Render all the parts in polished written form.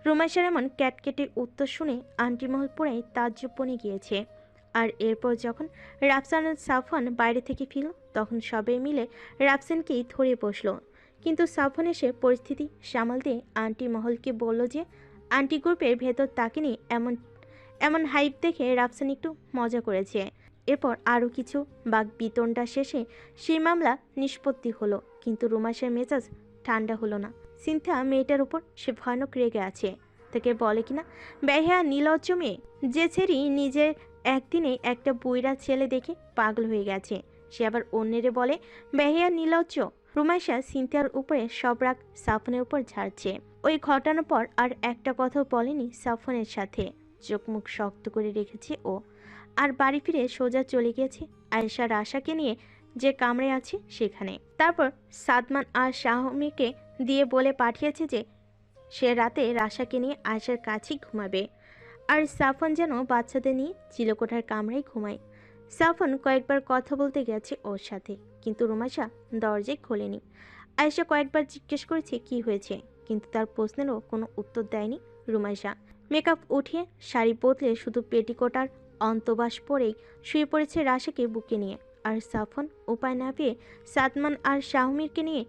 রুমাইশার এমন ক্যাটকেটে উত্তর শুনে আন্টি মহল পুরাই তাজ্জব বনে গিয়েছে। আর এরপর যখন রাফসান আর সাফওয়ান বাইরে থেকে ফিরল তখন সবাই মিলে রাফসানকেই ধরে বসলো। কিন্তু সাফওয়ান এসে পরিস্থিতি সামাল দিয়ে আন্টি মহলকে বলল যে আন্টি গ্রুপের ভেতর তাকে নিয়ে এমন এমন হাইপ দেখে রাফসান একটু মজা করেছে। এরপর আরও কিছু বাক বিতণ্ডা শেষে সেই মামলা নিষ্পত্তি হলো। কিন্তু রুমাইশার মেজাজ ঠান্ডা হলো না। সিনথিয়া মেয়েটার উপর সে ভয়ানক রেগে আছে। তাকে বলে কিনা বেহায়া নির্লজ্জ মেয়ে, যে ছেড়ি নিজের একদিনে একটা বুইড়া ছেলে দেখে পাগল হয়ে গেছে, সে আবার অন্যেরে বলে বেহায়া নির্লজ্জ। রুমাইশা সিনথিয়ার উপরে সব রাগ সাফনের উপর ঝাড়ছে। ওই ঘটানোর পর আর একটা কথাও বলেনি সাফনের সাথে। চোখ মুখ শক্ত করে রেখেছে ও। আর বাড়ি ফিরে সোজা চলে গিয়েছে আয়েশার আশাকে নিয়ে যে কামড়ে আছে সেখানে। তারপর সাদমান আর শাহমিকে দিয়ে বলে পাঠিয়েছে যে সে রাতে রাশাকে নিয়ে আয়েশার কাছেই ঘুমাবে। আর সাফন যেন বাচ্চাদের নিয়ে চিলেকোঠার কামরায় ঘুমায়। সাফন কয়েকবার কথা বলতে গেছে ওর সাথে, কিন্তু রুমাইশা দরজায় খোলেনি। আয়েশা কয়েকবার জিজ্ঞেস করেছে কি হয়েছে, কিন্তু তার প্রশ্নেরও কোনো উত্তর দেয়নি রুমাইশা। মেকআপ উঠিয়ে শাড়ি বদলে শুধু পেটিকোট আর অন্তবাস পরেই শুয়ে পড়েছে রাশাকে বুকে নিয়ে। আর সাফন উপায় না পেয়ে সাদমান আর শাহমিরকে নিয়ে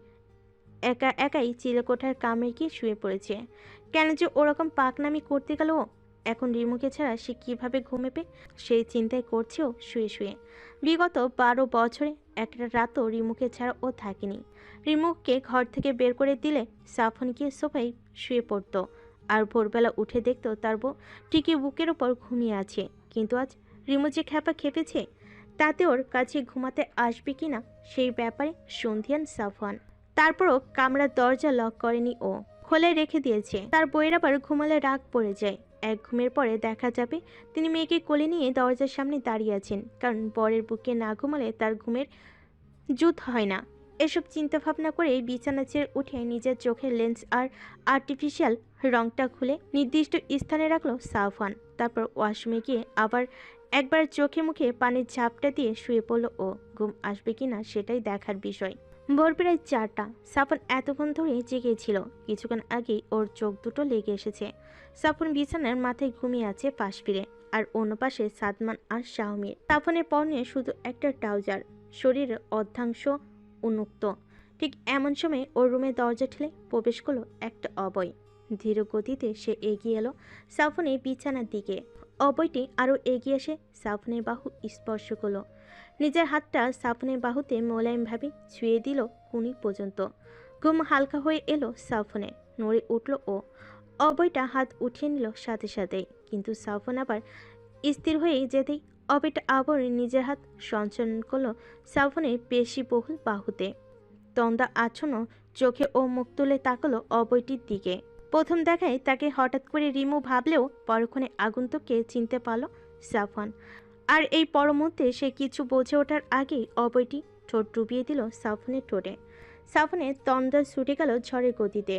একা একাই চিলেকোঠার কামড়ে গিয়ে শুয়ে পড়েছে। কেন যে ওরকম পাকনামি করতে গেল ও? এখন রিমুকে ছাড়া সে কীভাবে ঘুমেবে সেই চিন্তায় করছেও শুয়ে শুয়ে। বিগত 12 বছরে একটা রাতও রিমুকে ছাড়া ও থাকেনি। রিমুকে ঘর থেকে বের করে দিলে সাফন গিয়ে সোফায় শুয়ে পড়তো। আর ভোরবেলা উঠে দেখতো তার বউ ঠিকই বুকের ওপর ঘুমিয়ে আছে। কিন্তু আজ রিমু যে খ্যাপা খেপেছে, তাতে ওর কাছে ঘুমাতে আসবে কিনা সেই ব্যাপারে সন্ধিয়ান সাফওয়ান। তারপরও কামরার দরজা লক করেনি ও, খোলে রেখে দিয়েছে। তার বইয়ের আবার ঘুমালে রাগ পড়ে যায়। এক ঘুমের পরে দেখা যাবে তিনি মেয়েকে কোলে নিয়ে দরজার সামনে দাঁড়িয়ে আছেন, কারণ বরের বুকে না ঘুমালে তার ঘুমের জুত হয় না। এসব চিন্তা ভাবনা করে বিছানা ছেড়ে উঠে নিজের চোখের লেন্স আর আর্টিফিশিয়াল রংটা খুলে নির্দিষ্ট স্থানে রাখলো সাফওয়ান। তারপর ওয়াশরুমে গিয়ে আবার একবার চোখে মুখে পানির ঝাপটা দিয়ে শুয়ে পড়ল ও। ঘুম আসবে কিনা সেটাই দেখার বিষয়। ভোর প্রায় 4টা। সাফন এতক্ষণ ধরে জেগেছিল। কিছুক্ষণ আগেই ওর চোখ দুটো লেগে এসেছে। সাফন বিছানার মাথায় ঘুমিয়ে আছে পাশ ফিরে, আর অন্য পাশে সাদমান আর শাহমির। সাফনের পরনে শুধু একটা ট্রাউজার, শরীরের অর্ধাংশ উন্মুক্ত। ঠিক এমন সময় ওর রুমে দরজা ঠেলে প্রবেশ করলো একটা অবয়। ধীর গতিতে সে এগিয়ে এলো সাফনের বিছানার দিকে। অবয়টি আরও এগিয়ে এসে সাফনের বাহু স্পর্শ করলো। নিজের হাতটা সাফনের বাহুতে মোলায়েমভাবে ছুঁয়ে দিল কুনি পর্যন্ত। ঘুম হালকা হয়ে এলো সাফনে, নড়ে উঠল ও। অবয়টা হাত উঠিয়ে নিল সাথে সাথেই, কিন্তু সাফন আবার স্থির হয়ে যেতেই অবয়টা আবার নিজের হাত সঞ্চালন করলো সাফনের পেশিবহুল বাহুতে। তন্দা আচ্ছন্ন চোখে ও মুখ তুলে তাকালো অবয়টির দিকে। প্রথম দেখায় তাকে হঠাৎ করে রিমু ভাবলেও পরক্ষণে আগন্তুককে চিনতে পারল সাফন। আর এই পরমুহূর্তে সে কিছু বোঝে ওঠার আগেই অবয়টি ঠোঁট ডুবিয়ে দিল সাফনের ঠোঁটে। সাফনের তন্দা ছুটে গেল ঝড়ের গতিতে।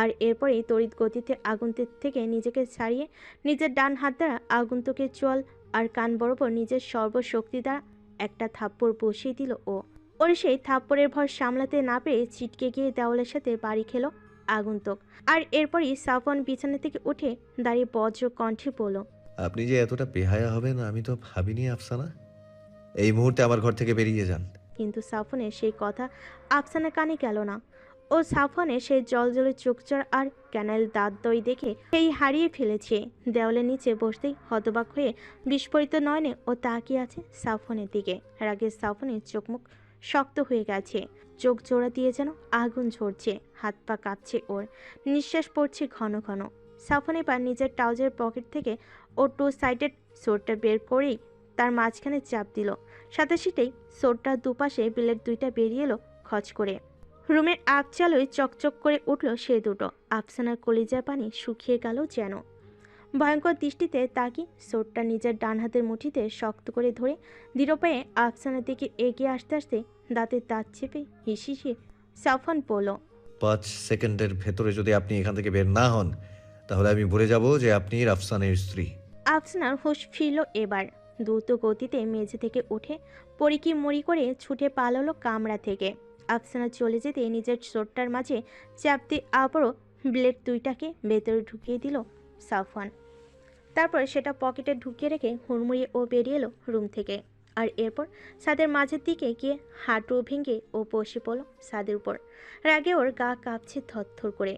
আর এরপরেই তড়িৎ গতিতে আগন্তুক থেকে নিজেকে ছাড়িয়ে নিজের ডান হাত দ্বারা আগন্তুকের চোয়াল আর কান বরাবর নিজের সর্বশক্তি দ্বারা একটা থাপ্পড় বসিয়ে দিল ও। ওর সেই থাপ্পড়ের ভর সামলাতে না পেরে ছিটকে গিয়ে দেওয়ালের সাথে বাড়ি খেলো আগন্তুক। আর এরপরই সাফন বিছানা থেকে উঠে দাঁড়িয়ে বজ্র কণ্ঠে বলল, আপনি যে এতটা বেহায়া হবেন আমি তো ভাবিনি আফসানা। এই মুহূর্তে আমার ঘর থেকে বেরিয়ে যান। কিন্তু সাফনের সেই কথা আফসানার কানে গেল না। ও সাফনের সেই জলজলে চোখচড় আর ক্যানেল দাঁত দই দেখে সেই হারিয়ে ফেলেছে। দেওয়ালের নিচে বসতেই হতবাক হয়ে বিস্ফোরিত নয়নে ও তাকিয়ে আছে সাফনের দিকে। রাগে সাফনের চোখ মুখ শক্ত হয়ে গেছে, চোখ জোড়া দিয়ে যেন আগুন ঝরছে, হাত পা কাঁপছে ওর, নিঃশ্বাস পড়ছে ঘন ঘন। সাফন এবার নিজের ট্রাউজার পকেট থেকে ও 2 সাইডেড সোরটা বের করেই তার মাঝখানে চাপ দিল। সাথে সাথেই সোরটার দুপাশে বিলেট দুইটা বেরিয়ে এলো খচ করে। রুমের আবচালোয় চকচক করে উঠল সে দুটো। আফসানার কলিজার পানি শুকিয়ে গেল যেন। ভয়ঙ্কর দৃষ্টিতে তাকি সোরটা নিজের ডান হাতের মুঠিতে শক্ত করে ধরে দৃঢ় পায়ে আফসানার দিকে এগিয়ে আসতে আসতে দাঁতের দাঁত চেপে হিসিয়ে সাফন বলল, 5 সেকেন্ডের ভেতরে যদি আপনি এখান থেকে বের না হন তাহলে আমি ভুলে যাব যে আপনি রাফসানের স্ত্রী। আফসানার হুঁশ ফিরল এবার। দ্রুত গতিতে মেঝে থেকে উঠে পরিকি মরি করে ছুটে পালালো কামরা থেকে। আফসানা চলে যেতে নিজের চোটটার মাঝে চাপ দিয়ে আবারও ব্লেড দুইটাকে ভেতরে ঢুকিয়ে দিল সাফওয়ান। তারপর সেটা পকেটে ঢুকিয়ে রেখে হুড়মুড়িয়ে ও বেরিয়ে এলো রুম থেকে। আর এরপর ছাদের মাঝের দিকে গিয়ে হাঁটু ভেঙে ও বসে পড়ল ছাদের উপর। রাগে ওর গা কাঁপছে থরথর করে।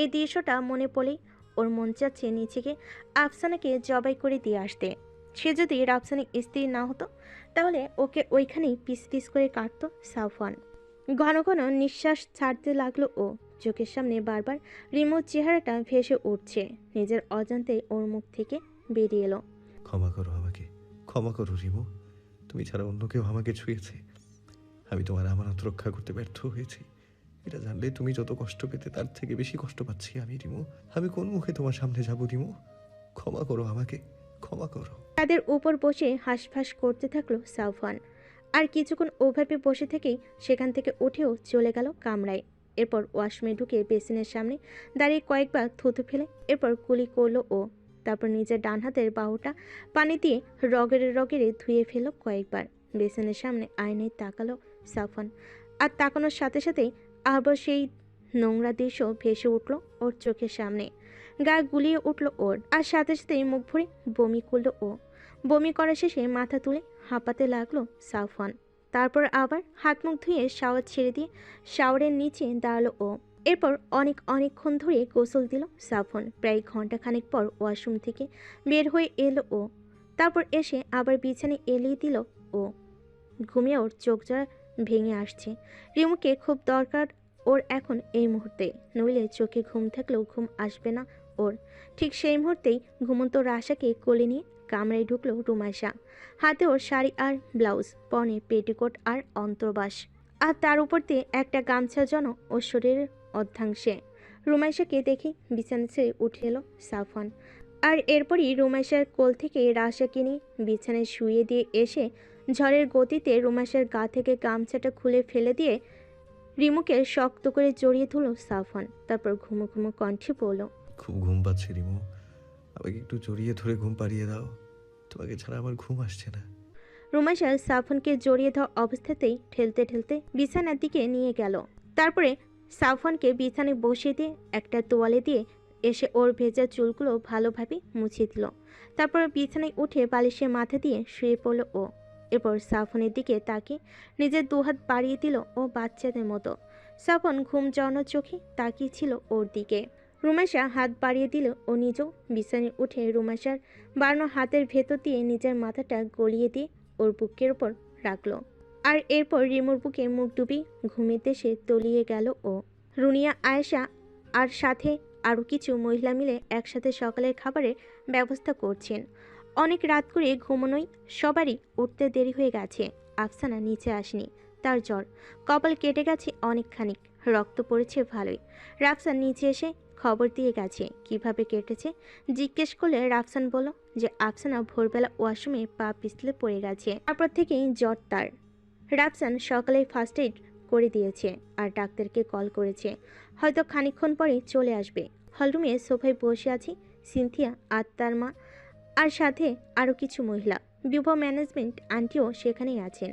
এই দৃশ্যটা মনে পড়েই ওর মন চাচ্ছে নিচে গিয়ে আফসানাকে জবাই করে দিয়ে আসতে। সে যদি রাফসানের স্ত্রী না হতো তাহলে ওকে ওইখানেই পিস পিস করে কাটতো সাফওয়ান। ঘন ঘন নিঃশ্বাস ছাড়তে লাগলো ও। চোখের সামনে বারবার রিমোর চেহারাটা ভেসে উঠছে। নিজের অজান্তে ওর মুখ থেকে বেরিয়ে এলো, ক্ষমা করো আমাকে, ক্ষমা করো রিমু। তুমি ছাড়া অন্য কেউ আমাকে ছুঁয়েছে। আমি তোমার আমানত রক্ষা করতে ব্যর্থ হয়েছি। এটা জানলে তুমি যত কষ্ট পেতে তার থেকে বেশি কষ্ট পাচ্ছি আমি রিমু। আমি কোন মুখে তোমার সামনে যাব রিমু? ক্ষমা করো আমাকে, ক্ষমা করো। তাদের উপর বসে হাঁসফাঁস করতে থাকলো সাফওয়ান। আর কিছুক্ষণ ওভাবে বসে থেকেই সেখান থেকে উঠেও চলে গেল কামরায়। এরপর ওয়াশরুমে ঢুকে বেসিনের সামনে দাঁড়িয়ে কয়েকবার থুতু ফেলে এরপর কুলি করলো ও। তারপর নিজের ডান হাতের বাহুটা পানি দিয়ে রগেরে রগেরে ধুয়ে ফেলল কয়েকবার। বেসিনের সামনে আয়নায় তাকালো সাফওয়ান। আর তাকানোর সাথে সাথেই আবার সেই নোংরা দৃশ্য ভেসে উঠল ওর চোখের সামনে। গা গুলিয়ে উঠল ওর। আর সাথে সাথেই মুখ ভরে বমি করলো ও। বমি করা শেষে মাথা তুলে হাঁপাতে লাগলো সাফওয়ান। তারপর আবার হাত মুখ ধুয়ে শাওয়ার ছেড়ে দিয়ে শাওয়ারের নিচে দাঁড়ালো ও। এরপর অনেকক্ষণ ধরে গোসল দিল সাফওয়ান। প্রায় ঘন্টাখানেক পর ওয়াশরুম থেকে বের হয়ে এলো ও। তারপর এসে আবার বিছানায় এলিয়ে দিল ও। ঘুমিয়ে ওর চোখ জোড়া ভেঙে আসছে। রিমুকে খুব দরকার ওর এখন এই মুহূর্তে, নইলে চোখে ঘুম থাকলেও ঘুম আসবে না ওর। ঠিক সেই মুহূর্তেই ঘুমন্ত রাশাকে কোলে নিয়ে কামরায় ঢুকলো রুমাইশা। হাতে ওর শাড়ি আর ব্লাউজ, পরনে পেটিকোট আর অন্তর্বাস, আর তার উপর দিয়ে একটা গামছা যেন ওর শরীরের অর্ধাংশে। রুমাইশাকে দেখে বিছানা ছেড়ে উঠে এলো সাফওয়ান। আর এরপরই রুমাইশার কোল থেকে রাশাকে নিয়ে বিছানায় শুয়ে দিয়ে এসে ঝড়ের গতিতে রুমাইশার গা থেকে গামছাটা খুলে ফেলে দিয়ে রিমুকে শক্ত করে জড়িয়ে ধরল সাফওয়ান। তারপর ঘুমো ঘুমো কণ্ঠে বলল, খুব ঘুম পাচ্ছে রিমু, আমাকে একটু জড়িয়ে ধরে ঘুম পাড়িয়ে দাও। তোমাকে ছাড়া আমার ঘুম আসছে না। রুমাইশা সাফওয়ানকে জড়িয়ে ধরা অবস্থাতেই ঠেলতে ঠেলতে বিছানার দিকে নিয়ে গেল। তারপরে সাফওয়ানকে বিছানায় বসিয়ে দিয়ে একটা তোয়ালে দিয়ে এসে ওর ভেজা চুলগুলো ভালোভাবে মুছিয়ে দিল। তারপর বিছানায় উঠে বালিশে মাথা দিয়ে শুয়ে পড়ল ও। এরপর সাফওয়ানের দিকে তাকিয়ে নিজের দুহাত বাড়িয়ে দিল ও বাচ্চাদের মতো। সাফওয়ান ঘুম জড়ানো চোখে তাকিয়ে ছিল ওর দিকে। রুমাইশা হাত বাড়িয়ে দিল ও নিজেও বিছানায় উঠে রুমাইশার বাড়ানো হাতের ভেতর দিয়ে নিজের মাথাটা গলিয়ে দিয়ে ওর বুকের ওপর রাখলো। আর এরপর রিমুর বুকে মুখ ডুবিয়ে ঘুমের দেশে তলিয়ে গেল ও। রুনিয়া, আয়েশা আর সাথে আরও কিছু মহিলা মিলে একসাথে সকালের খাবারের ব্যবস্থা করছেন। অনেক রাত করে ঘুমানোয় সবারই উঠতে দেরি হয়ে গেছে। আফসানা নিচে আসেনি, তার জ্বর, কপাল কেটে গেছে অনেকখানি, রক্ত পড়েছে ভালোই। রাফসান নিচে এসে খবর দিয়ে গেছে কিভাবে কেটেছে। জিজ্ঞেস করলে রাফসান বলল যে আফসানা ভোরবেলা ওয়াশরুমে পা পিছলে পড়ে গেছে, তারপর থেকেই জ্বর তার। রাফসান সকালে ফার্স্ট এইড করে দিয়েছে আর ডাক্তারকে কল করেছে, হয়তো খানিকক্ষণ পরে চলে আসবে। হলরুমে সোফায় বসে আছি সিনথিয়া আর তার মা, আর সাথে আরও কিছু মহিলা। বিবাহ ম্যানেজমেন্ট আন্টিও সেখানেই আছেন।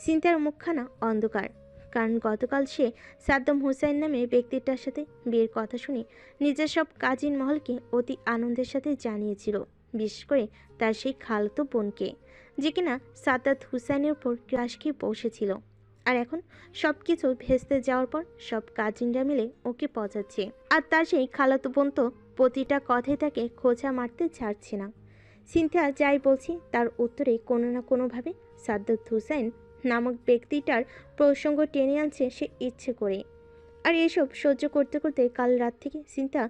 সিনথিয়ার মুখখানা অন্ধকার, কারণ গতকাল সে সাদ্দাম হুসাইন নামে ব্যক্তিটার সাথে বিয়ের কথা শুনে নিজের সব কাজিন মহলকে অতি আনন্দের সাথে জানিয়েছিল, বিশেষ করে তার সেই খালাতো বোনকে, যে কিনা সাদ্দাত হুসাইনের উপর ক্রাশ খেয়ে বসেছিল। আর এখন সব কিছু ভেস্তে যাওয়ার পর সব কাজিনরা মিলে ওকে পচাচ্ছে। আর তার সেই খালাতো বোন তো প্রতিটা কথায় তাকে খোঁচা মারতে ছাড়ছে না। সিনথিয়া যাই বলছি তার উত্তরে কোনো না কোনোভাবে সাদ্দাত হুসাইন নামক ব্যক্তিটার প্রসঙ্গ টেনে আনছে সে ইচ্ছে করে। আর এসব সহ্য করতে করতে কাল রাত থেকে সিনথিয়া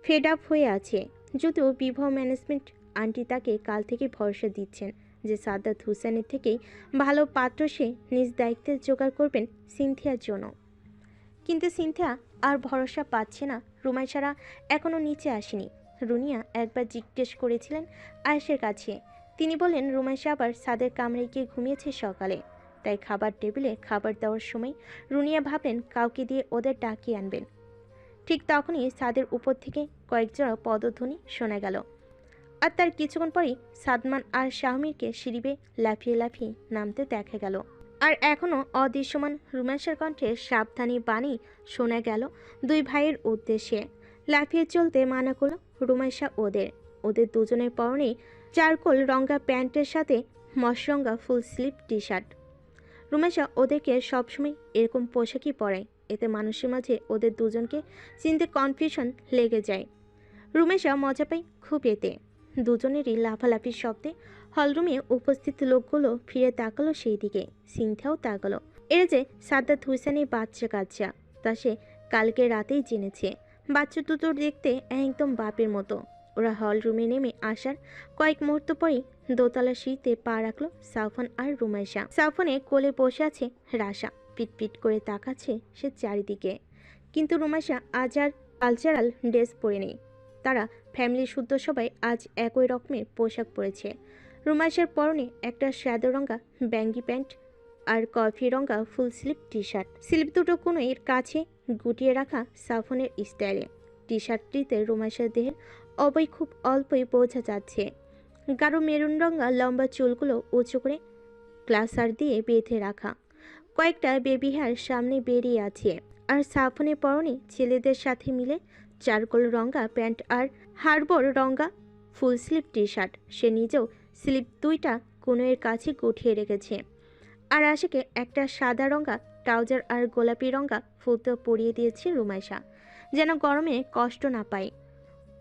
ফেড আপ হয়ে আছে। যদিও বিবাহ ম্যানেজমেন্ট আন্টি তাকে কাল থেকে ভরসা দিচ্ছেন যে সাদ্দাত হুসাইনের থেকেই ভালো পাত্র সে নিজ দায়িত্বে জোগাড় করবেন সিনথিয়ার জন্য, কিন্তু সিনথিয়া আর ভরসা পাচ্ছে না। রুমাইশারা এখনও নিচে আসেনি। রুনিয়া একবার জিজ্ঞেস করেছিলেন আয়েশের কাছে, তিনি বললেন রুমাইশা আবার সাদের কামরায় গিয়ে ঘুমিয়েছে সকালে, তাই খাবার টেবিলে খাবার দেওয়ার সময় রুনিয়া ভাবলেন কাউকে দিয়ে ওদের ডাকিয়ে আনবেন। ঠিক তখনই ছাদের উপর থেকে কয়েকজোড়া পদধ্বনি শোনা গেল। আর তার কিছুক্ষণ পরেই সাদমান আর শাহমিরকে সিঁড়ি বেয়ে লাফিয়ে লাফিয়ে নামতে দেখা গেল। আর এখনও অদৃশ্যমান রুমেশের কণ্ঠে সাবধানী বাণী শোনা গেল দুই ভাইয়ের উদ্দেশ্যে। লাফিয়ে চলতে মানা করল রুমেশা ওদের। ওদের দুজনের পরনে চারকোল রঙা প্যান্টের সাথে মশরঙা ফুল স্লিভ টি শার্ট। রুমেশা ওদেরকে সবসময় এরকম পোশাকই পরায়, এতে মানুষের মাঝে ওদের দুজনকে চিনতে কনফিউশন লেগে যায়। রুমেশা মজা পায় খুব এতে। দুজনেরই লাফালাফির শব্দে হলরুমে উপস্থিত লোকগুলো ফিরে তাকালো সেই দিকে। সিনথাও তাকালো। এর যে সাদ্দাত হুসেনের বাচ্চা কাচ্চা, তা সে কালকে রাতেই জেনেছে। বাচ্চা দুটো দেখতে একদম বাপের মতো। ওরা হলরুমে নেমে আসার কয়েক মুহূর্ত পরেই দোতলা সিঁড়িতে পা রাখলো সাফন আর রুমেশা। সাফনে কোলে বসে আছে রাশা। পিটপিট করে তাকাচ্ছে সে চারিদিকে। কিন্তু রুমেশা আজ আর কালচারাল ড্রেস পরে নেই। তারা ফ্যামিলি শুদ্ধ সবাই আজ একই রকমের পোশাক পরেছে। রুমেশার পরনে একটা শ্যাদো রঙা ব্যাঙ্গি প্যান্ট আর কফি রঙা full sleeve T shirt. Sleeve দুটো কোনো এর কাছে গুটিয়ে রাখা সাফনের স্টাইলে। টি শার্টটিতে রুমেশার দেহের অবয় খুব অল্পই বোঝা যাচ্ছে। গাঢ় মেরুন রঙা লম্বা চুলগুলো উঁচু করে ক্লাসার দিয়ে বেঁধে রাখা। কয়েকটা বেবি হেয়ার সামনে বেরিয়ে আছে। আর সাফনের পরনে ছেলেদের সাথে মিলে চারকোল রঙা প্যান্ট আর হারবর রঙা ফুল স্লিভ টি শার্ট। সে নিজেও স্লিভ দুইটা কোনোয়ের কাছে গুটিয়ে রেখেছে। আর আশেকে একটা সাদা রঙা ট্রাউজার আর গোলাপি রঙা ফুতো পরিয়ে দিয়েছে রুমেশা, যেন গরমে কষ্ট না পায়।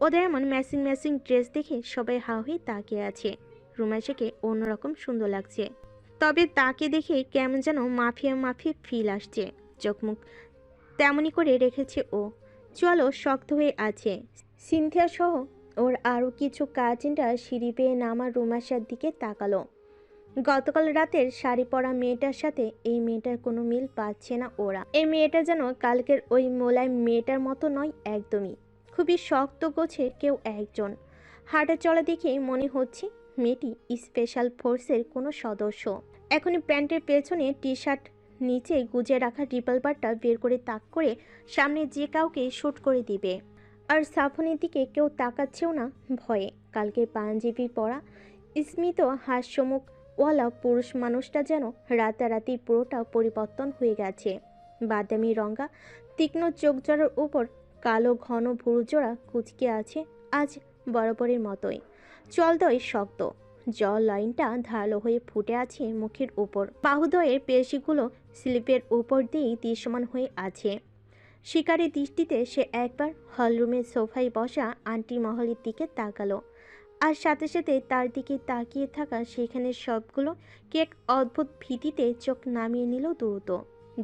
ওদের এমন ম্যাচিং ম্যাচিং ড্রেস দেখে সবাই হা হয়ে তাকিয়ে আছে। রুমেশাকে অন্যরকম সুন্দর লাগছে, তবে তাকে দেখে কেমন যেন মাফিয়া মাফিয়া ফিল আসছে। চোখ মুখ তেমনই করে রেখেছে ও। চলো শক্ত হয়ে আছে। সিনথিয়া সহ ওর আরও কিছু কাজিনরা সিঁড়ি বেয়ে নামা রুমেশার দিকে তাকালো। গতকাল রাতের শাড়ি পরা মেয়েটার সাথে এই মেয়েটার কোনো মিল পাচ্ছে না ওরা। এই মেয়েটা যেন কালকের ওই মোলায় মেয়েটার মতো নয় একদমই। খুবই শক্ত গোছে কেউ একজন। হাঁটা চলা দেখে মনে হচ্ছে মেয়েটি স্পেশাল ফোর্সের কোনো সদস্য। এখনই প্যান্টের পেছনে টি শার্ট নিচে গুজে রাখা রিভলভারটা বের করে তাক করে সামনে যে কাউকে শ্যুট করে দিবে। আর সাফনের দিকে কেউ তাকাচ্ছেও না ভয়ে। কালকে পাঞ্জাবি পরা স্মিত হাস্যমুখ ওয়ালা পুরুষ মানুষটা যেন রাতারাতি পুরোটা পরিবর্তন হয়ে গেছে। বাদামি রঙা তীক্ষ্ণ চোখ জোড়ার উপর কালো ঘন ভুরুজোড়া কুচকে আছে আজ বরাবরের মতোই। চলদয় শক্ত, জল লাইনটা ধারালো হয়ে ফুটে আছে মুখের উপর। বাহুদয়ের পেশিগুলো স্লিপের উপর দিয়েই দৃশ্যমান হয়ে আছে। শিকারী দৃষ্টিতে সে একবার হলরুমের সোফায় বসা আন্টি মহলের দিকে তাকালো। আর সাথে সাথে তার দিকে তাকিয়ে থাকা সেখানে সবগুলো কি এক অদ্ভুত ভীতিতে চোখ নামিয়ে নিল দ্রুত।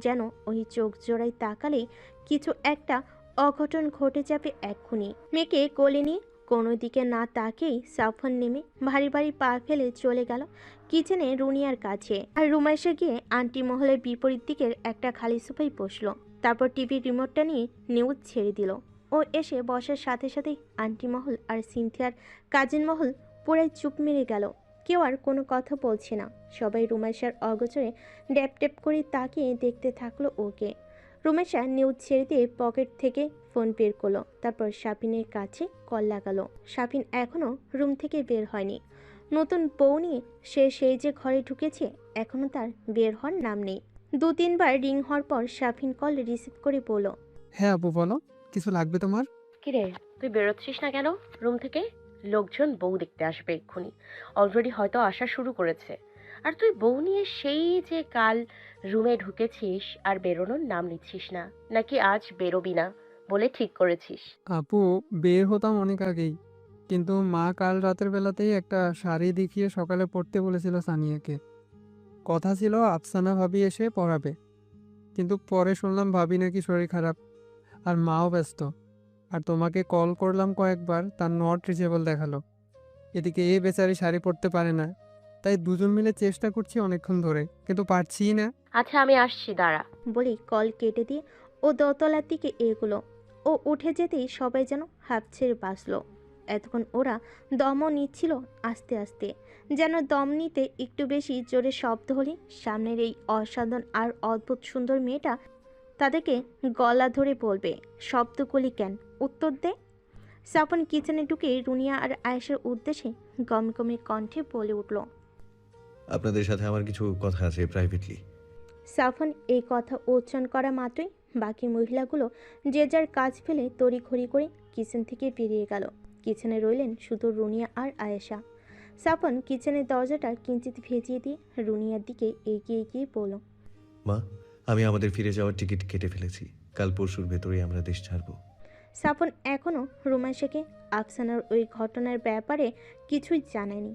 যেন ওই চোখ জোড়ায় তাকালেই কিছু একটা অঘটন ঘটে যাবে এক্ষুনি। মেয়েকে কোলে নিয়ে কোনো দিকে না তাকেই সাফন নেমে ভারী ভারী পা ফেলে চলে গেল কিচেনে রুনিয়ার কাছে। আর রুমে এসে গিয়ে আন্টি মহলের বিপরীত দিকের একটা খালি সোফায় বসলো। তারপর টিভির রিমোটটা নিয়ে নিউজ ছেড়ে দিল। ও এসে বসার সাথে সাথেই আন্টি মহল আর সিনথিয়ার কাজিন মহল পুরাই চুপ মেরে গেল। কেউ আর কোনো কথা বলছে না। সবাই রুমেশার অগোচরে ড্যাপ ড্যাপ করে তাকিয়ে দেখতে থাকলো ওকে। রুমেশা নিউজ ছেড়ে দিয়ে পকেট থেকে ফোন বের করলো। তারপর শাপিনের কাছে কল লাগালো। শাপিন এখনও রুম থেকে বের হয়নি। নতুন বউ নিয়ে সে সেই যে ঘরে ঢুকেছে, এখনও তার বের হওয়ার নাম নেই। 2-3 বার রিং হওয়ার পর শাপিন কল রিসিভ করে বলল, হ্যাঁ আপু বলো, কিছু লাগবে তোমার? কিরে, তুই বেরোচ্ছিস না কেন রুম থেকে? লোকজন বউ দেখতে আসবে এক্ষুনি। অলরেডি হয়তো আসা শুরু করেছে। আর তুই বউ নিয়ে সেই যে কাল রুমে ঢুকেছিস আর বেরোনোর নাম নিচ্ছিস না, নাকি আজ বেরোবি না বলে ঠিক করেছিস? আপু, বের হতাম অনেক আগেই, কিন্তু মা কাল রাতের বেলাতেই একটা শাড়ি দেখিয়ে সকালে পরতে বলেছিল সানিয়াকে। কথা ছিল আফসানা ভাবি এসে পড়াবে, কিন্তু পরে শুনলাম ভাবি নাকি শরীর খারাপ আর মাও ব্যস্ত। আর তোমাকে কল করলাম কয়েকবার, তার নট রিচেবল দেখালো। এদিকে এ বেচারি শাড়ি পরতে পারে না, তাই দুজন মিলে চেষ্টা করছি অনেকক্ষণ ধরে, কিন্তু পারছিই না। আচ্ছা আমি আসছি, দাঁড়া। বলেই কল কেটে দিয়ে ও দোতলার দিকে এগুলো। ও উঠে যেতেই সবাই যেন হাঁপ ছেড়ে বাঁচল। এতক্ষণ ওরা দমও নিচ্ছিল আস্তে আস্তে, যেন দম নিতে একটু বেশি জোরে শব্দ হলে সামনের এই অসাধারণ আর অদ্ভুত সুন্দর মেয়েটা তাদেরকে গলা ধরে বলবে, শব্দগুলি কেন, উত্তর দে। সাফন কিচেনে ঢুকে রুনিয়া আর আয়েশার উদ্দেশ্যে গমগমে কণ্ঠে বলে উঠল, আপনাদের সাথে আমার কিছু কথা আছে প্রাইভেটলি। সাফন এই কথা উচ্চারণ করা মাত্রই বাকি মহিলাগুলো যে যার কাজ ফেলে তড়িঘড়ি করে কিচেন থেকে বেরিয়ে গেল। কিচেনে রইলেন শুধু রুনিয়া আর আয়েশা। সাফন কিচেনের দরজাটা কিঞ্চিত ভেজিয়ে দিয়ে রুনিয়ার দিকে এগিয়ে গিয়ে বলল, মা, আমি আমাদের ফিরে যাওয়ার টিকিট কেটে ফেলেছি। কাল পরশুর ভেতরেই আমরা দেশ ছাড়ব। সাফন এখনও রুমাইশাকে আফসানার ওই ঘটনার ব্যাপারে কিছুই জানায়নি।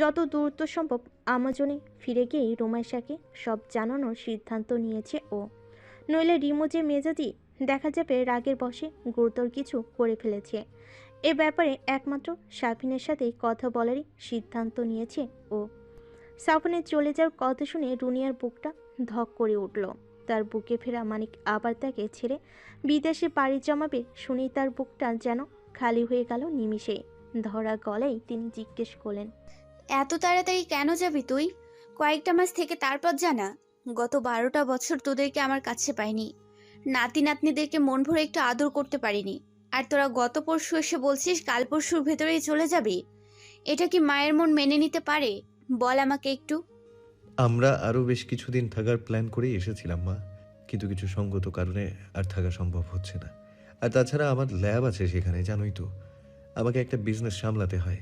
যত দ্রুত সম্ভব আমাজনে ফিরে গিয়েই রুমাইশাকে সব জানানোর সিদ্ধান্ত নিয়েছে ও। নইলে রিমু যে মেজাজি, দেখা যাবে রাগের বশে গুরুতর কিছু করে ফেলেছে। এ ব্যাপারে একমাত্র সাফিনের সাথেই কথা বলারই সিদ্ধান্ত নিয়েছে ও। সাফনের চলে যাওয়ার কথা শুনে রুনিয়ার বুকটা ধক করে উঠল। তার বুকে ফেরা মানিক আবার তাকে ছেড়ে বিদেশে পাড়ি জমাবে শুনেই তার বুকটা যেন খালি হয়ে গেল নিমিষে। ধরা গলায় তিনি জিজ্ঞেস করলেন, এত তাড়াতাড়ি কেন যাবি তুই? কয়েকটা মাস থেকে তারপর জানা। গত 12টা বছর তোদেরকে আমার কাছে পাইনি, নাতি নাতনিদেরকে মন ভরে একটু আদর করতে পারিনি, আর তোরা গত পরশু এসে বলছিস কাল পরশুর ভেতরেই চলে যাবি। এটা কি মায়ের মন মেনে নিতে পারে? বল আমাকে একটু। আমরা আরও বেশ কিছুদিন থাকার প্ল্যান করেই এসেছিলাম মা, কিন্তু কিছু সঙ্গত কারণে আর থাকা সম্ভব হচ্ছে না। আর তাছাড়া আমার ল্যাব আছে সেখানে, জানোই তো। আমাকে একটা বিজনেস সামলাতে হয়।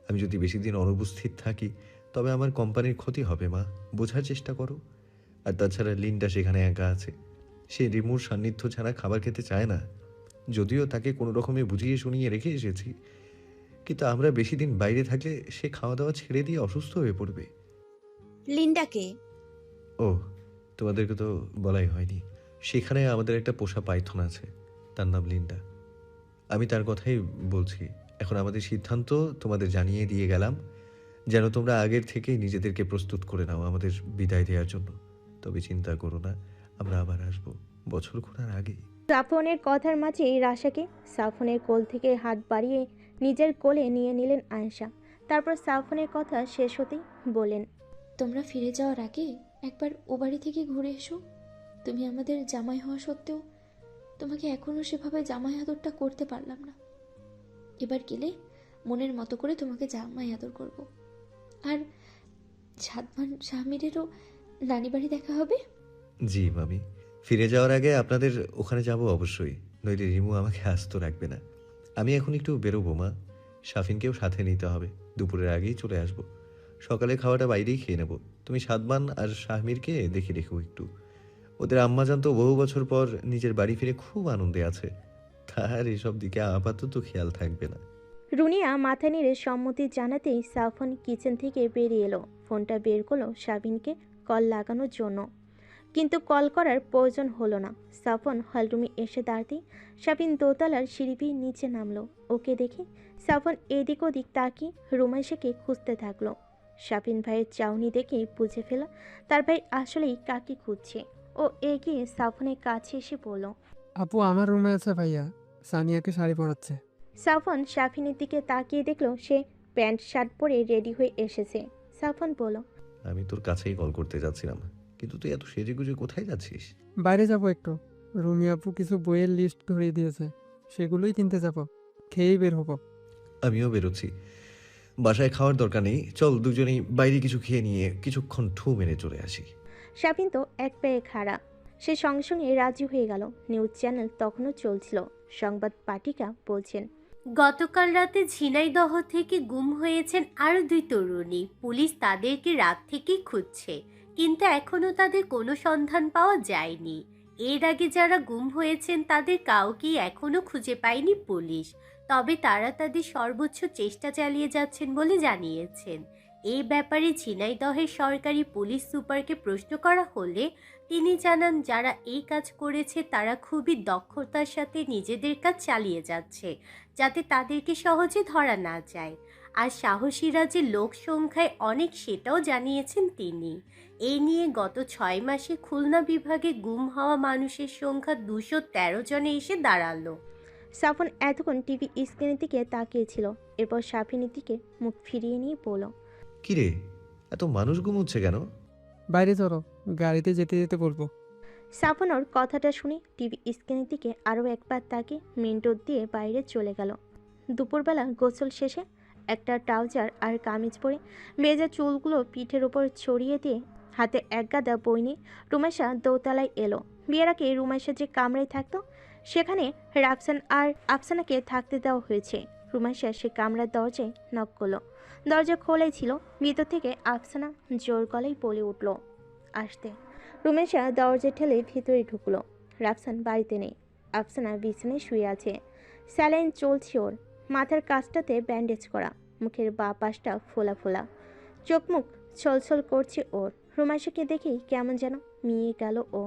আমি যদি বেশি দিন অনুপস্থিত থাকি তবে আমার কোম্পানির ক্ষতি হবে মা, বোঝার চেষ্টা করো। আর তাছাড়া লিন্ডা সেখানে একা আছে। সে রিমুর সান্নিধ্য ছাড়া খাবার খেতে চায় না। যদিও তাকে কোনো রকমে বুঝিয়ে শুনিয়ে রেখে এসেছি, কিন্তু আমরা বেশি দিন বাইরে থাকলে সে খাওয়া দাওয়া ছেড়ে দিয়ে অসুস্থ হয়ে পড়বে। লিন্ডাকে? ও, তোমাদেরকে তো বলাই হয়নি। সেখানে আমাদের একটা পোষা পাইথন আছে, তার নাম লিন্ডা। আমি তার কথাই বলছি। এখন আমাদের সিদ্ধান্ত তোমাদের জানিয়ে দিয়ে গেলাম, যেন তোমরা আগের থেকেই নিজেদেরকে প্রস্তুত করে নাও আমাদের বিদায় দেওয়ার জন্য। তবে চিন্তা করো না, আমরা আবার আসবো বছর ঘোরার আগেই। সাফনের কথার মাঝেই রাশাকে সাফনের কোল থেকে হাত বাড়িয়ে নিজের কোলে নিয়ে নিলেন আয়েশা। তারপর সাফনের কথা শেষ হতেই বলেন, তোমরা ফিরে যাওয়ার আগে একবার ও বাড়ি থেকে ঘুরে এসো। তুমি আমাদের জামাই হওয়া সত্ত্বেও তোমাকে এখনও সেভাবে জামাই আদরটা করতে পারলাম না। এবার গেলে মনের মতো করে তোমাকে জামাই আদর করব। আর সাদমান শাহমিরেরও নানি বাড়ি দেখা হবে। জি মামি, ফিরে যাওয়ার আগে আপনাদের ওখানে যাব অবশ্যই, নইলে রিমু আমাকে আস্ত রাখবে না। আমি এখন একটু বেরোবো মা, শাফিনকেও সাথে নিতে হবে। দুপুরের আগেই চলে আসবো। সকালে খাওয়াটা বাইরেই খেয়ে নেব। তুমি সাদমান আর শাহমিরকে দেখে রেখো একটু। ওদের আম্মাজান তো বহু বছর পর নিজের বাড়ি ফিরে খুব আনন্দে আছে, তার এসব দিকে আপাতত খেয়াল থাকবে না। রুনিয়া মাথা নেড়ে সম্মতি জানাতেই সাফন কিচেন থেকে বেরিয়ে এলো। ফোনটা বের করলো সাবিনকে কল লাগানোর জন্য, কিন্তু কল করার প্রয়োজন হলো না। সাফন হলরুমে এসে দাঁড়াতেই সাবিন দোতলার সিঁড়ি বেয়ে নিচে নামলো। ওকে দেখে সাফন এদিক ওদিক তাকিয়ে রুমাইশাকে খুঁজতে থাকলো। সাবিন ভাইয়ের চাউনি দেখে বুঝে ফেল তার ভাই আসলেই কাকে খুঁজছে। ও এগিয়ে সাফনের কাছে এসে বলল, আপু আমার রুমে আছে ভাইয়া, সানিয়াকে শাড়ি পরাচ্ছে। সাফন সাফিনের দিকে তাকিয়ে দেখলো সে প্যান্ট শার্ট পরে রেডি হয়ে এসেছে। সাফন বলল, আমি তোর কাছেই কল করতে যাচ্ছিলাম, কিন্তু তুই এত সেজে গুজে কোথায় যাচ্ছিস? বাইরে যাব একটু। রুমি আপু কিছু বইয়ের লিস্ট ধরিয়ে দিয়েছে, সেগুলোই কিনতে যাব। খেয়েই বের হবো। আমিও বেরোচ্ছি, বাসায় খাওয়ার দরকার নেই। চল দুজনেই বাইরে কিছু খেয়ে নিয়ে কিছুক্ষণ ঠু মেরে চলে আসি। সাফিন তো এক পায়ে খাড়া। সে সঙ্গে সঙ্গে রাজি হয়ে গেল। নিউজ চ্যানেল তখনও চলছিল। সংবাদ পাঠিকা বলছেন, গতকাল রাতে ঝিনাইদহ থেকে গুম হয়েছেন আরও 2 তরুণী। পুলিশ তাদেরকে রাত থেকেই খুঁজছে, কিন্তু এখনও তাদের কোনো সন্ধান পাওয়া যায়নি। এর আগে যারা গুম হয়েছেন তাদের কাউকেই এখনও খুঁজে পায়নি পুলিশ। তবে তারা তাদের সর্বোচ্চ চেষ্টা চালিয়ে যাচ্ছেন বলে জানিয়েছেন। এই ব্যাপারে ঝিনাইদহের সরকারি পুলিশ সুপারকে প্রশ্ন করা হলে তিনি জানান, যারা এই কাজ করেছে তারা খুবই দক্ষতার সাথে নিজেদের কাজ চালিয়ে যাচ্ছে, যাতে তাদেরকে সহজে ধরা না যায়। আর সাহসীরা যে লোক সংখ্যায় অনেক সেটাও জানিয়েছেন তিনি। এই নিয়ে গত 6 মাসে খুলনা বিভাগে গুম হওয়া মানুষের সংখ্যা 213 জনে এসে দাঁড়ালো। সাফন এতক্ষণ টিভি স্ক্রিনের দিকে তাকিয়েছিল। এরপর সাফিনের দিকে মুখ ফিরিয়ে নিয়ে বলল, কিরে, এত মানুষ ঘুমোচ্ছে কেন? বাইরে চলো, গাড়িতে যেতে যেতে বলবো। সাফন ওর কথাটা শুনে টিভি স্ক্রিনের দিকে আরও একবার তাকিয়ে মেন রোড দিয়ে বাইরে চলে গেল। দুপুরবেলা গোসল শেষে একটা ট্রাউজার আর কামিজ পরে ভেজা চুলগুলো পিঠের ওপর ছড়িয়ে দিয়ে হাতে এক গাদা বই নিয়ে রুমাইশা দোতলায় এলো। বিয়ের আগে রুমাইশা যে কামরায় থাকতো সেখানে রাফসান আর আফসানাকে থাকতে দেওয়া হয়েছে। রুমাইশা সে কামরার দরজায় নক করলো। দরজা খোলাই ছিল। ভিতর থেকে আফসানা জোর গলায় বলে উঠল, আসতে। রুমাইশা দরজা ঠেলে ভিতরে ঢুকলো। রাফসান বাড়িতে নেই। আফসানা বিছানায় শুয়ে আছে। স্যালাইন চলছে ওর। মাথার কাছটাতে ব্যান্ডেজ করা, মুখের বাঁ পাশটা ফোলা ফোলা, চোখ মুখ ছলছল করছে ওর। রুমাইশাকে দেখেই কেমন যেন মিয়ে গেল ও।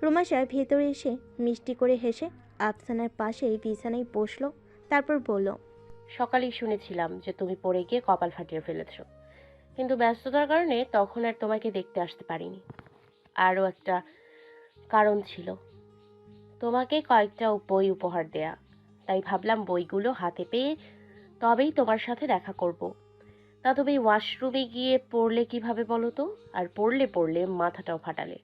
রুমাইশা ভেতরে এসে মিষ্টি করে হেসে আফসানার পাশে বিছানায় বসলো। তারপর বলল, সকালেই শুনেছিলাম যে তুমি পড়ে গিয়ে কপাল ফাটিয়ে ফেলেছ, কিন্তু ব্যস্ততার কারণে তখন আর তোমাকে দেখতে আসতে পারিনি। আরও একটা কারণ ছিল, তোমাকে কয়েকটা বই উপহার দেয়া। তাই ভাবলাম বইগুলো হাতে পেয়ে তবেই তোমার সাথে দেখা করব। তা তুমি ওয়াশরুমে গিয়ে পড়লে কিভাবে বলো তো? আর পড়লে মাথাটাও ফাটালে,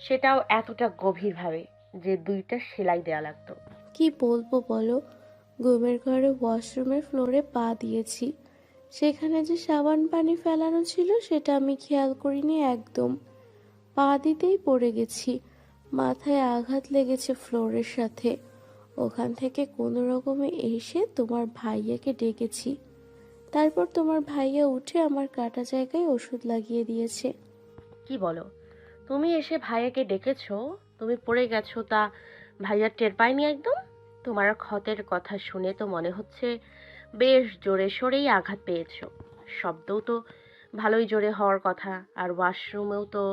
সেটাও এতটা গভীরভাবে যে 2টা সেলাই দেয়া লাগতো। কি বলবো বলো, ঘুমের ঘরে ওয়াশরুমের ফ্লোরে পা দিয়েছি, সেখানে যে সাবান পানি ফেলানো ছিল সেটা আমি খেয়াল করিনি একদম। পা দিতেই পড়ে গেছি, মাথায় আঘাত লেগেছে ফ্লোরের সাথে। ওখান থেকে কোনো রকমে এসে তোমার ভাইয়াকে ডেকেছি, তারপর তোমার ভাইয়া উঠে আমার কাটা জায়গায় ওষুধ লাগিয়ে দিয়েছে। কি বলো, তুমি এসে ভাইয়াকে ডেকেছো? তুমি পড়ে গেছো তা ভাইয়া টের পায়নি একদম? তোমার ক্ষতের কথা শুনে তো মনে হচ্ছে বেশ জোরে সোরেই আঘাত পেয়েছো। শব্দও তো ভালোই জোরে হওয়ার কথা, আর ওয়াশরুমেও তো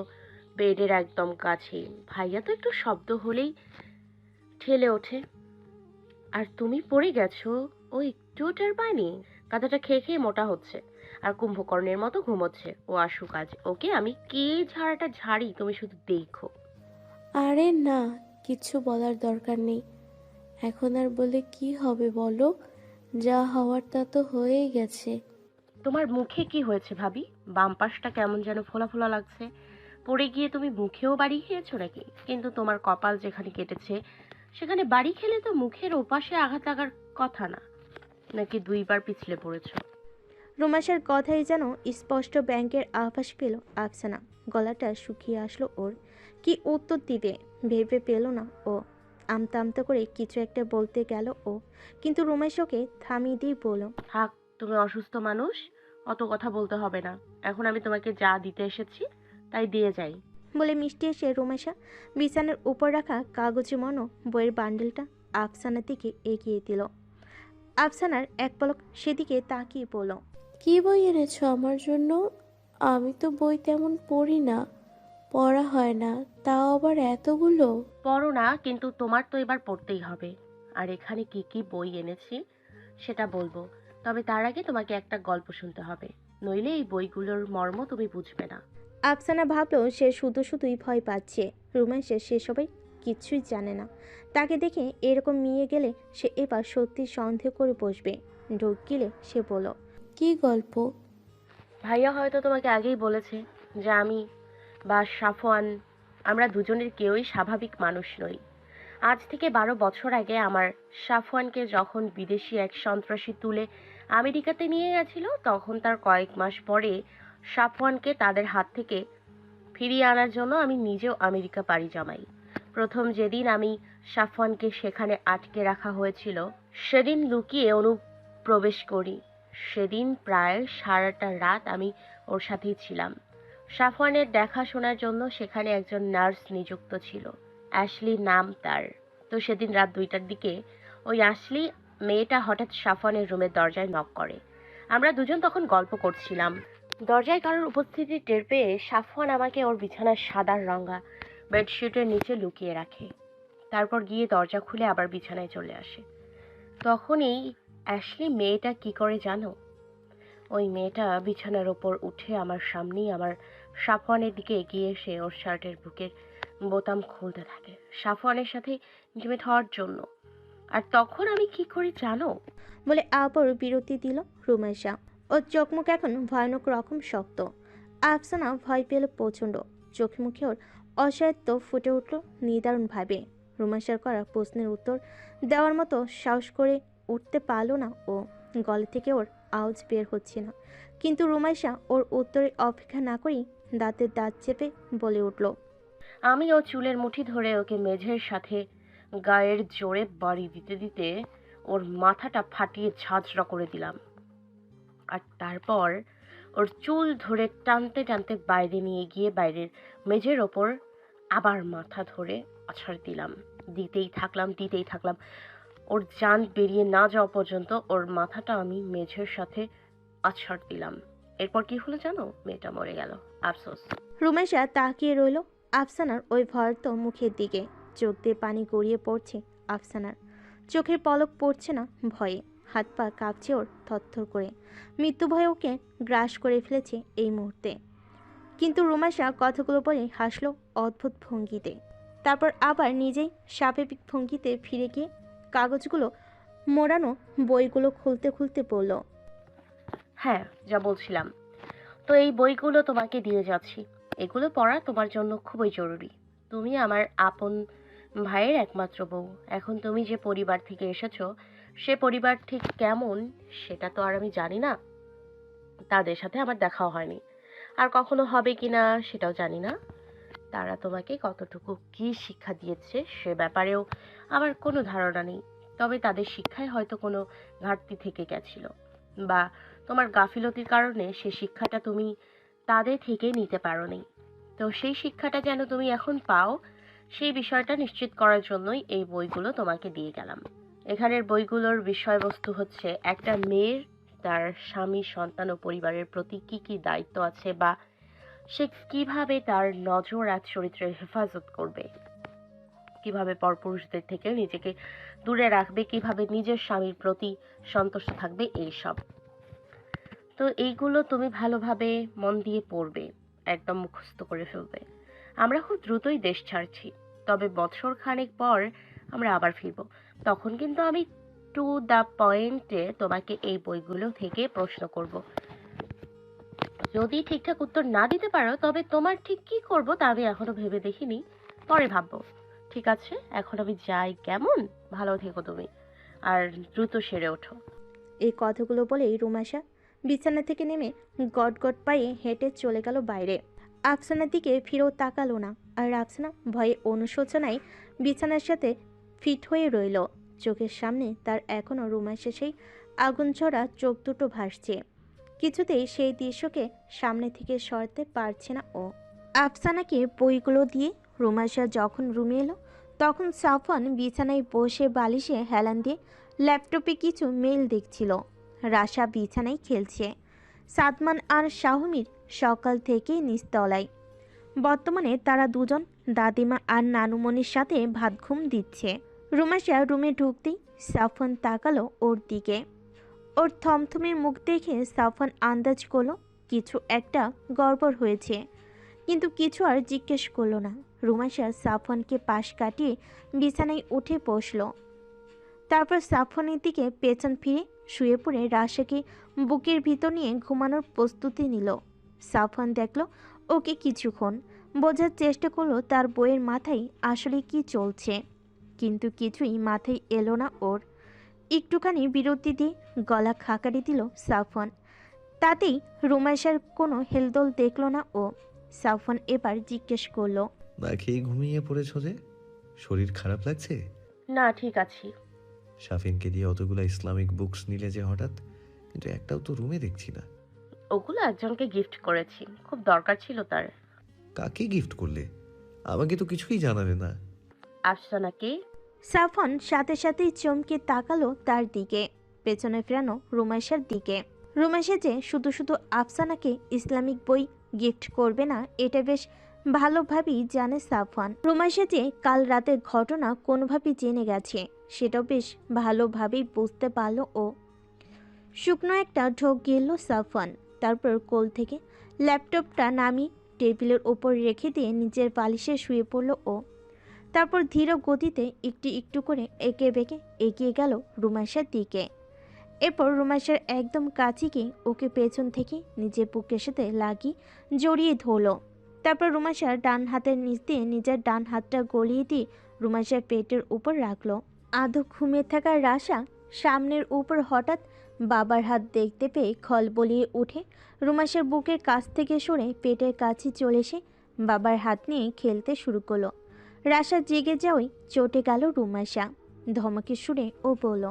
বেডের একদম কাছেই। ভাইয়া তো একটু শব্দ হলেই ঠেলে ওঠে, আর তুমি পড়ে গেছো ও একটুও টের পায়নি? গাধাটা খেয়ে খেয়ে মোটা হচ্ছে আর কুম্ভকর্ণের মতো ঘুমোচ্ছে। ও আসুক আজ, ওকে আমি কে ঝাড়াটা ঝাড়ি, তুমি শুধু দেখো। আরে না, কিছু বলার দরকার নেই। এখন আর বলে কি হবে বলো, যা হওয়ার তা তো হয়েই গেছে। তোমার মুখে কি হয়েছে ভাবি? বাম পাশটা কেমন যেন ফোলা ফোলা লাগছে। পড়ে গিয়ে তুমি মুখেও বাড়ি খেয়েছো নাকি? কিন্তু তোমার কপাল যেখানে কেটেছে সেখানে বাড়ি খেলে তো মুখের ওপাশে আঘাত লাগার কথা না, নাকি 2বার পিছলে পড়েছো? রুমাইশার কথাই যেন স্পষ্ট ব্যাংকের আভাস পেল আফসানা। গলাটা শুকিয়ে আসলো ওর। কি উত্তর দিবে ভেবে পেল না ও। আমতা আমতা করে কিছু একটা বলতে গেল ও, কিন্তু রুমাইশাকে থামিয়ে দিয়ে বলল, থাক, তুমি অসুস্থ মানুষ, অত কথা বলতে হবে না। এখন আমি তোমাকে যা দিতে এসেছি তাই দিয়ে যাই। বলে মিষ্টি এসে রুমাইশা বিছানার উপর রাখা কাগজে মনো বইয়ের বান্ডেলটা আফসানার দিকে এগিয়ে দিল। আফসানার এক পলক সেদিকে তাকিয়ে বলল, কি বই এনেছো আমার জন্য? আমি তো বই তেমন পড়ি না, পড়া হয় না, তাও আবার এতগুলো। পড়ো না, কিন্তু তোমার তো এবার পড়তেই হবে। আর এখানে কি কি বই এনেছি সেটা বলবো, তবে তার আগে তোমাকে একটা গল্প শুনতে হবে, নইলে এই বইগুলোর মর্ম তুমি বুঝবে না। আফসানা ভাবলো সে শুধু শুধুই ভয় পাচ্ছে। রুমাইশা সেসবের কিছুই জানে না। তাকে দেখে এরকম মিয়ে গেলে সে এবার সত্যি সন্দেহ করে বসবে। ঢোক গিলে সে বলল, কি গল্প? ভাইয়া হয়তো তোমাকে আগেই বলেছে যে আমি বা সাফওয়ান, আমরা দুজনের কেউই স্বাভাবিক মানুষ নই। আজ থেকে 12 বছর আগে আমার সাফওয়ানকে যখন বিদেশি এক সন্ত্রাসী তুলে আমেরিকাতে নিয়ে গেছিল, তখন তার কয়েক মাস পরে সাফওয়ানকে তাদের হাত থেকে ফিরিয়ে আনার জন্য আমি নিজেও আমেরিকা পাড়ি জমাই। প্রথম যেদিন আমি সাফওয়ানকে সেখানে আটকে রাখা হয়েছিল সেদিন লুকিয়ে অনুপ্রবেশ করি। সেদিন প্রায় সারাটা রাত আমি ওর সাথেই ছিলাম। সাফওয়ানের দেখাশোনার জন্য সেখানে একজন নার্স নিযুক্ত ছিল, অ্যাশলি নাম তার। তো সেদিন রাত 2টার দিকে ওই অ্যাশলি মেয়েটা হঠাৎ সাফওয়ানের রুমের দরজায় নক করে। আমরা দুজন তখন গল্প করছিলাম। দরজায় কারোর উপস্থিতি টের পেয়ে সাফওয়ান আমাকে ওর বিছানার সাদা রঙা বেডশিটের নিচে লুকিয়ে রাখে, তারপর গিয়ে দরজা খুলে আবার বিছানায় চলে আসে। তখনই অ্যাশলি মেয়েটা কি করে জানো? ওই মেয়েটা বিছানার ওপর উঠে আমার সামনেই আমার সাফওয়ানের দিকে এগিয়ে এসে ওর শার্টের বুকের বোতাম খুলতে থাকে সাফওয়ানের সাথে ইন্টিমেট হওয়ার জন্য। আর তখন আমি কি করি জানো? বলে আবার বিরতি দিল রুমাইশা। ওর চোখ মুখ এখন ভয়ানক রকম শক্ত। আফসানা ভয় পেল প্রচণ্ড। চোখে মুখে ওর অসহায়ত্ব ফুটে উঠল নিদারুণভাবে। রুমাইশার করা প্রশ্নের উত্তর দেওয়ার মতো সাহস করে উঠতে পারল না ও। গলা থেকে ওর আওয়াজ বের হচ্ছে না। কিন্তু রুমাইশা ওর উত্তরে অপেক্ষা না করেই দাঁতে দাঁত চেপে বলে উঠল, আমি ও চুলের মুঠি ধরে ওকে মেঝের সাথে গায়ের জোরে বাড়ি দিতে দিতে ওর মাথাটা ফাটিয়ে ঝাঁঝরা করে দিলাম। আর তারপর ওর চুল ধরে টানতে টানতে বাইরে নিয়ে গিয়ে বাইরের মেঝের ওপর আবার মাথা ধরে আছাড় দিলাম। দিতেই থাকলাম। ওর জান বেরিয়ে না যাওয়া পর্যন্ত ওর মাথাটা আমি মেঝের সাথে আছাড় দিলাম। এরপর কি হলো জানো? মেয়েটা মরে গেল। আফসোস। রুমেশা তাকিয়ে রইল আফসানার ওই ভয়ার্ত মুখের দিকে। চোখ দিয়ে পানি গড়িয়ে পড়ছে আফসানার। চোখের পলক পড়ছে না ভয়ে। হাত পা কাঁপছে ওর থরথর করে। মৃত্যু ভয় ওকে গ্রাস করে ফেলেছে এই মুহূর্তে। কিন্তু রুমেশা কথাগুলো বলে হাসলো অদ্ভুত ভঙ্গিতে। তারপর আবার নিজেই স্বাভাবিক ভঙ্গিতে ফিরে গিয়ে কাগজগুলো মোড়ানো বইগুলো খুলতে খুলতে বলল, হ্যাঁ, যা বলছিলাম, তো এই বইগুলো তোমাকে দিয়ে যাচ্ছি। এগুলো পড়া তোমার জন্য খুবই জরুরি। তুমি আমার আপন ভাইয়ের একমাত্র বউ। এখন তুমি যে পরিবার থেকে এসেছো, সে পরিবার ঠিক কেমন সেটা তো আর আমি জানি না। তাদের সাথে আমার দেখাও হয়নি, আর কখনো হবে কিনা সেটাও জানি না। তারা তোমাকে কতটুকু কি শিক্ষা দিয়েছে সে ব্যাপারেও আমার কোনো ধারণা নেই। তবে তাদের শিক্ষায় হয়তো কোনো ঘাটতি থেকে গেছিল, বা তোমার গাফিলতির কারণে সে শিক্ষাটা তুমি তাদের থেকে নিতে পারোনি। তো সেই শিক্ষাটা যেন তুমি এখন পাও, সেই বিষয়টা নিশ্চিত করার জন্যই এই বইগুলো তোমাকে দিয়ে গেলাম। এখানের বইগুলোর বিষয়বস্তু হচ্ছে একটা মেয়ের তার স্বামী, সন্তান ও পরিবারের প্রতি কি কি দায়িত্ব আছে, বা সে কিভাবে তার নজর আর চরিত্রের হেফাজত করবে, কিভাবে পরপুরুষদের থেকে নিজেকে দূরে রাখবে, কিভাবে নিজের স্বামীর প্রতি সন্তুষ্ট থাকবে, এইসব। তো এইগুলো তুমি ভালোভাবে মন দিয়ে পড়বে, একদম মুখস্থ করে ফেলবে। আমরা খুব দ্রুতই দেশ ছাড়ছি, তবে বছর খানেক পর আমরা আবার ফিরব। তখন কিন্তু আমি টু দ্য পয়েন্টে তোমাকে এই বইগুলো থেকে প্রশ্ন করব। যদি ঠিকঠাক উত্তর না দিতে পারো, তবে তোমার ঠিক কি করব তা আমি এখনো ভেবে দেখিনি, পরে ভাববো। ঠিক আছে, এখন আমি যাই। কেমন? ভালো থেকো তুমি, আর দ্রুত সেরে ওঠো। এই কথাগুলো বলেই রুমেশা বিছানা থেকে নেমে গট পায়ে হেঁটে চলে গেল বাইরে। আফসানার দিকে ফিরেও তাকালো না। আর আফসানা ভয়ে অনুশোচনায় বিছানার সাথে ফিট হয়ে রইল। চোখের সামনে তার এখনও রুমেশা সেই আগুন ঝরা চোখ দুটো ভাসছে। কিছুতেই সেই দৃশ্যকে সামনে থেকে সরাতে পারছে না ও। আফসানাকে বইগুলো দিয়ে রুমেশা যখন রুমে এলো, তখন সাফওয়ান বিছানায় বসে বালিশে হেলান দিয়ে ল্যাপটপে কিছু মেইল দেখছিল। রাশা বিছানায় খেলছে। সাদমান আর শাহমির সকাল থেকেই নিচতলায়। বর্তমানে তারা দুজন দাদিমা আর নানুমণির সাথে ভাত ঘুম দিচ্ছে। রুমেশা রুমে ঢুকতেই সাফওয়ান তাকালো ওর দিকে। ওর থমথমে মুখ দেখে সাফওয়ান আন্দাজ করলো কিছু একটা গড়বড় হয়েছে, কিন্তু কিছু আর জিজ্ঞেস করলো না। রুমেশা সাফওয়ানকে পাশ কাটিয়ে বিছানায় উঠে বসলো। তারপর সাফওয়ানের দিকে পেছন ফিরে শুয়ে পড়ে রাশাকে বুকের ভিতর নিয়ে ঘুমানোর প্রস্তুতি নিল। সাফওয়ান দেখলো ওকে কিছুক্ষণ, বোঝার চেষ্টা করলো তার বইয়ের মাথায় আসলে কি চলছে, কিন্তু কিছুই মাথায় এলো না ওর। একটুখানি বিরতি দিয়ে গলা খাকারি দিল সাফওয়ান। তাতেই রুমেশার কোনো হেলদোল দেখল না ও। সাফওয়ান এবার জিজ্ঞেস করলো, না খেয়ে ঘুমিয়ে পড়েছ যে? শরীর খারাপ লাগছে? না, ঠিক আছি। শাফিনকে দিয়ে অতগুলো ইসলামিক বুকস নিলে যে হঠাৎ, কিন্তু একটাও তো রুমে দেখছি না। ওগুলো একজনকে গিফট করেছি, খুব দরকার ছিল তার। কাকে গিফট করলে? আমাকে তো কিছুই জানালে না। আফসানাকে। সাফওয়ান সাথে সাথেই চমকে তাকালো তার দিকে, পেছনে ফেরানো রুমেশার দিকে। রুমেশা যে শুধু শুধু আফসানাকে ইসলামিক বই গিফট করবে না, এটা বেশ ভালোভাবেই জানে সাফওয়ান। রুমেশা যে কাল রাতের ঘটনা কোনোভাবেই জেনে গেছে, সেটাও বেশ ভালোভাবেই বুঝতে পারলো ও। শুকনো একটা ঢোক গিলল সাফওয়ান। তারপর কোল থেকে ল্যাপটপটা নামিয়ে টেবিলের ওপর রেখে দিয়ে নিজের বালিশে শুয়ে পড়ল ও। তারপর ধীর গতিতে একটু একটু করে এঁকে বেঁকে এগিয়ে গেল রুমেশার দিকে। এরপর রুমেশার একদম কাছে গিয়ে ওকে পেছন থেকে নিজের বুকের সাথে লাগিয়ে জড়িয়ে ধরল। তারপর রুমেশার ডান হাতের নিচ দিয়ে নিজের ডান হাতটা গলিয়ে দিয়ে রুমেশার পেটের উপর রাখলো। আধো ঘুমিয়ে থাকা রাশা সামনের উপর হঠাৎ বাবার হাত দেখতে পেয়ে খলবলিয়ে উঠে রুমাইশার বুকের কাছ থেকে সরে পেটের কাছে চলে এসে বাবার হাত নিয়ে খেলতে শুরু করলো। রাশা জেগে যাওয়াই চটে গেল রুমাইশা। ধমকে সুরে ও বলল,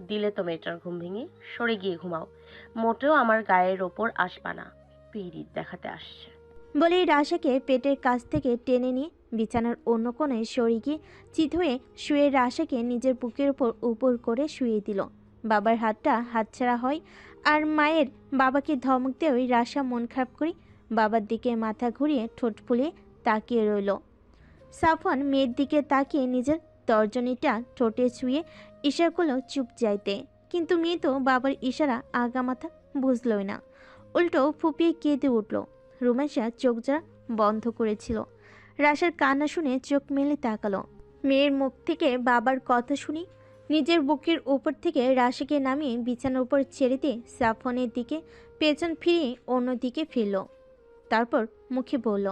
দিলে তো মেয়েটার ঘুম ভেঙে, সরে গিয়ে ঘুমাও। মোটেও আমার গায়ের ওপর আসবা না, পিরিত দেখাতে আসছে। বলেই রাশাকে পেটের কাছ থেকে টেনে নিয়ে বিছানার অন্য কোণে সরে গিয়ে চিত হয়ে শুয়ে রাশাকে নিজের বুকের উপর উপর করে শুয়ে দিল। বাবার হাতটা হাতছাড়া হয় আর মায়ের বাবাকে ধমক দেওয়াই রাশা মন খারাপ করে বাবার দিকে মাথা ঘুরিয়ে ঠোঁট ফুলিয়ে তাকিয়ে রইল। সাফওয়ান মেয়ের দিকে তাকিয়ে নিজের তর্জনীটা ঠোঁটে ছুঁয়ে ইশারা করলো চুপ যাইতে, কিন্তু মেয়ে তো বাবার ইশারা আগামাথা বুঝলই না, উল্টো ফুপিয়ে কেঁদে উঠল। রুমাইশা চোখ যারা বন্ধ করেছিল। রাশার কান্না শুনে চোখ মেলে তাকালো। মেয়ের মুখ থেকে বাবার কথা শুনি নিজের বুকের উপর থেকে রাশাকে নামিয়ে বিছানার উপর ছেড়ে দিয়ে সাফওয়ানের দিকে পেছন ফিরিয়ে অন্য দিকে ফিরল। তারপর মুখে বলল,